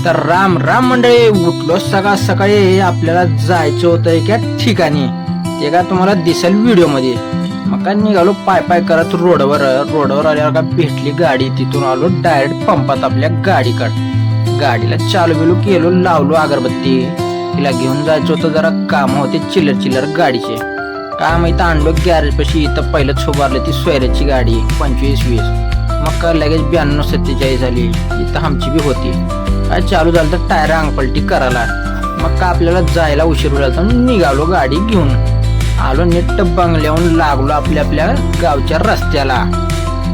तर राम राम मंडळी, उठलो सकाळ सकाळी. आपल्याला जायचं होतं एका ठिकाणी, ते का तुम्हाला दिसेल व्हिडिओ मध्ये. मग काय निघालो पाय पाय करत रोडवर आल्यावर का भेटली गाडी. तिथून आलो डायरेक्ट पंपात आपल्या गाडीकडे. गाडीला चालू बिलू केलो, लावलो अगरबत्ती. तिला घेऊन जायचं होतं, जरा काम होते चिल्लर गाडीचे. काय माहिती आणलो गॅरेज पाशी. इथं पहिलंच उभारली ती सोयऱ्याची गाडी 25-20. मग का लगेच 92-47 झाली. इथं आमची बी होती. काय चालू झालं तर टायर अंगपलटी करायला. मग का आपल्याला जायला उशीर झाला तर निघालो गाडी घेऊन. आलो नेट बंगल्याहून, लागलो आपल्या गावच्या रस्त्याला.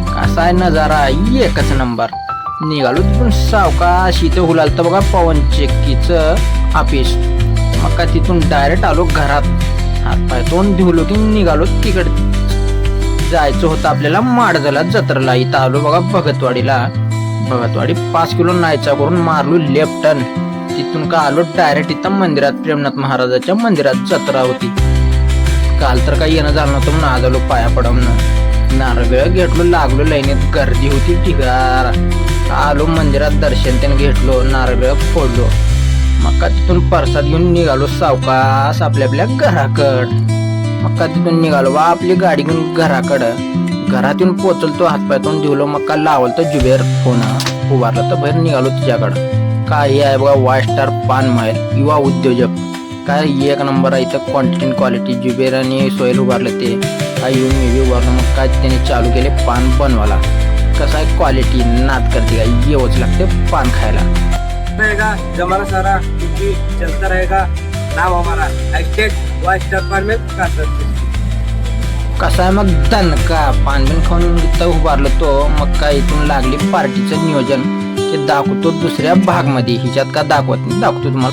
कसा आहे नजारा, एकच नंबर. निघालो तिथून सावकाश. इथं हुलाल तर बघा पवन चक्कीचं ऑफिस. मग का तिथून डायरेक्ट आलो घरात. हातपाय तोंड धुवलो की निघालो तिकडे. जायचं होतं आपल्याला माडजला जत्रेला. इथं आलो बघा भगतवाडी 5 किलो नायचा करून मारलो लेफ्ट टर्न. तिथून का आलो डायरेक्ट इथं मंदिरात, प्रेमनाथ महाराजाच्या मंदिरात जत्रा होती. काल तर काही येणं झालं नव्हतं म्हणून आज आलो पाया पडवून. नारळ घेतलो, लागलो लाईनीत. गर्दी होती ढिगार. आलो मंदिरात, दर्शन त्याने घेतलो, नारळ फोडलो. मग का तिथून प्रसाद घेऊन निघालो सावकाश आपल्या घराकड. मग का तिथून निघालो बा आपली गाडी घेऊन घराकडं. घरात येऊन पोचलतो, हातपायतून दिवलो. मग का लावल तर जुबेर फोन उभारला तर बाहेर निघालो तुझ्याकडं. काय आहे बघा, वाय स्टार पान महल युवा उद्योजक. काय एक नंबर आहे इथं, क्वांटिटी जुबेर आणि सोहेल उभारले ते. काय येऊन मी बी उभारलं. मग काय त्यांनी चालू केले पान बनवायला. कसं आहे क्वालिटी, नाद करते काय, येवच लागते पान खायला. रहेगा जमाना सारा क्योंकि चलता रहेगा. नाम हमारा वाय स्टार पान में का सकते. कसं आहे मग दणका पान बिन खाऊन इथं उभारलं तो. मग काय इथून लागली पार्टीचं नियोजन. ते दाखवतो दुसऱ्या भागमध्ये. हिच्यात का दाखवत नाही, दाखवतो तुम्हाला.